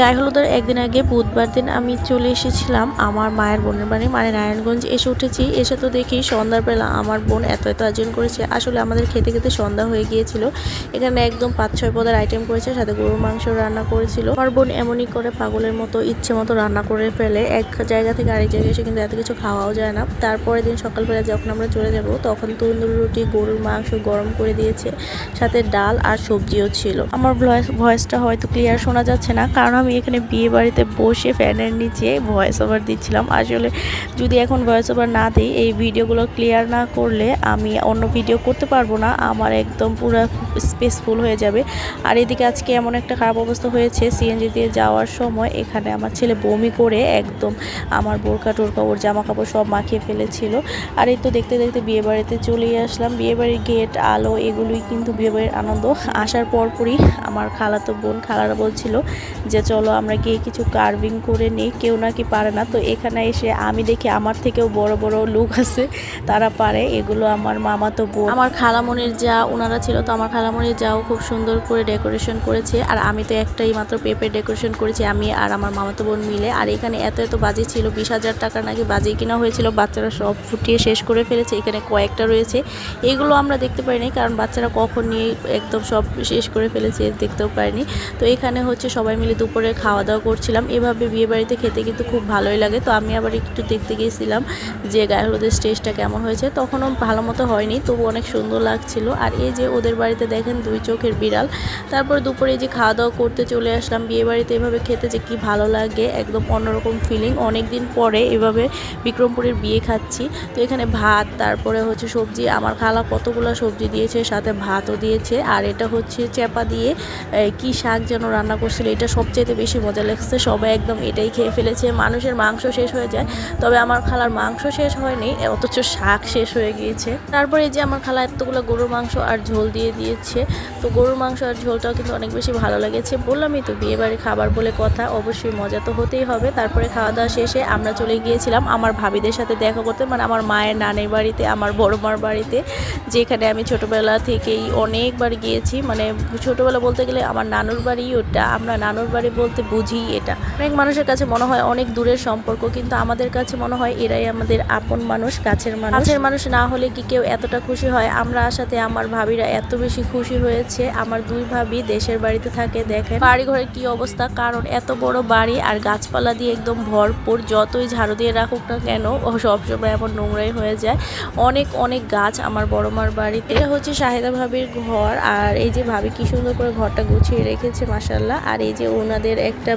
গায়ে হলুদের একদিন আগে বুধবার দিন আমি চলে এসেছিলাম আমার মায়ের বোনের বাড়ি, মানে নারায়ণগঞ্জ এসে উঠেছি। এসে তো দেখি সন্ধ্যাবেলা আমার বোন এত আয়োজন করেছে। আসলে আমাদের খেতে খেতে সন্ধ্যা হয়ে গিয়েছিল। এখানে একদম 5-6 পদের আইটেম করেছে, সাথে গরুর মাংস রান্না করেছিল। আমার বোন এমনই করে পাগলের মতো ইচ্ছে মতো রান্না করে ফেলে। এক জায়গা থেকে আরেক জায়গায় এসে কিন্তু এত কিছু খাওয়াও যায় না। তারপরের দিন সকালবেলা যখন আমরা চলে যাব তখন তন্দুরি রুটি, গরুর মাংস গরম করে দিয়েছে, সাথে ডাল আর সবজিও ছিল। আমার ভয়েসটা হয়তো ক্লিয়ার শোনা যাচ্ছে না, কারণ আমি এখানে বিয়ে বাড়িতে বসে ফ্যানের নিচে ভয়েস ওভার দিচ্ছিলাম। আসলে যদি এখন ভয়েস ওভার না দিই, এই ভিডিওগুলো ক্লিয়ার না করলে আমি অন্য ভিডিও করতে পারবো না, আমার একদম পুরো স্পেস ফুল হয়ে যাবে। আর এদিকে আজকে এমন একটা খারাপ অবস্থা হয়েছে, সিএনজি দিয়ে যাওয়ার সময় এখানে আমার ছেলে বমি করে একদম আমার বোরকা টোরকা ওর জামা কাপড় সব মাখিয়ে ফেলেছিল। আর এই তো দেখতে দেখতে বিয়ে বাড়িতে চলেই আসলাম। বিয়েবাড়ির গেট, আলো, এগুলোই কিন্তু বিয়েবাড়ির আনন্দ। আসার পরপরই আমার খালাতো বোন খালারা বলছিল যে চলো আমরা গিয়ে কিছু কার্ভিং করে নিই, কেউ নাকি পারে না। তো এখানে এসে আমি দেখি আমার থেকেও বড় বড় লোক আছে, তারা পারে এগুলো। আমার মামাতো বোন, আমার খালামণির যা, ওনারা ছিল। তো আমার খালামণির যাও খুব সুন্দর করে ডেকোরেশন করেছে, আর আমি তো একটাই মাত্র পেপের ডেকোরেশন করেছি, আমি আর আমার মামাতো বোন মিলে। আর এখানে এত এত বাজি ছিল, 20,000 টাকার নাকি বাজি কিনা হয়েছিল। বাচ্চারা সব ফুটিয়ে শেষ করে ফেলেছে। এখানে কয়েকটা রয়েছে, এগুলো আমরা দেখতে পাইনি, কারণ বাচ্চারা কখন নিয়ে একদম সব শেষ করে ফেলেছে, দেখতেও পারিনি। তো এখানে হচ্ছে সবাই মিলে দুপুরে খাওয়া দাওয়া করছিলাম। এভাবে বিয়ে বাড়িতে খেতে কিন্তু খুব ভালোই লাগে। তো আমি আবার একটু দেখতে গিয়েছিলাম যে গায়ে হলুদের স্টেজটা কেমন হয়েছে। তখনও ভালো মতো হয়নি, তবু অনেক সুন্দর লাগছিল। আর এই যে ওদের বাড়িতে দেখেন 2 চোখের বিড়াল। তারপর দুপুরে এই যে খাওয়া দাওয়া করতে চলে আসলাম। বিয়ে বাড়িতে এভাবে খেতে যে কি ভালো লাগে, একদম অন্যরকম ফিলিং। অনেক দিন পরে এভাবে বিক্রমপুরের বিয়ে খাচ্ছি। তো এখানে ভাত, তারপরে হচ্ছে সবজি, আমার খালা কতগুলো সবজি দিয়েছে, সাথে ভাতও দিয়েছে। আর এটা হচ্ছে চেপা দিয়ে কি শাক যেন রান্না করছিল, এটা সবচেয়ে বেশি মজা লাগছে। সবাই একদম এটাই খেয়ে ফেলেছে। মানুষের মাংস শেষ হয়ে যায়, তবে আমার খালার মাংস শেষ হয়নি, অথচ শাক শেষ হয়ে গিয়েছে। তারপরে যে আমার খালা এতগুলো গরুর মাংস আর ঝোল দিয়ে দিয়েছে। তো গরুর মাংস আর ঝোলটাও কিন্তু অনেক বেশি ভালো লেগেছে। বললামই তো বিয়ে বাড়ির খাবার বলে কথা, অবশ্যই মজা তো হতেই হবে। তারপরে খাওয়া দাওয়া শেষে আমরা চলে গিয়েছিলাম আমার ভাবিদের সাথে দেখা করতে, মানে আমার মায়ের নানির বাড়িতে, আমার বড় মার বাড়িতে, যেখানে আমি ছোটোবেলা থেকেই অনেকবার গিয়েছি। মানে ছোটোবেলা বলতে গেলে আমার নানুর বাড়ি ওটা, আমরা নানুর বাড়ি বলতে বুঝি এটা। অনেক মানুষের কাছে মনে হয় অনেক দূরের সম্পর্ক, কিন্তু আমাদের কাছে মনে হয় এরাই আমাদের আপন মানুষ, কাছের মানুষ। কাছের মানুষ না হলে কি কেউ এতটা খুশি হয়? আমরা আসাতে আমার ভাবিরা এত বেশি খুশি হয়েছে। আমার 2 ভাবি দেশের বাড়িতে থাকে, দেখেন বাড়ি ঘরের কি অবস্থা, কারণ এত বড় বাড়ি আর গাছপালা দিয়ে একদম ভরপুর। যতই ঝাড়ু দিয়ে রাখুক না কেন, ও সবসময় এমন নোংরাই হয়ে যায়। অনেক অনেক গাছ আমার বড় মার বাড়িতে। এটা হচ্ছে শাহেদা ভাবির ঘর, আর এই যে ভাবি কি সুন্দর করে ঘরটা গুছিয়ে রেখেছে মাশাআল্লাহ। আর এই যে ওনাদের একটা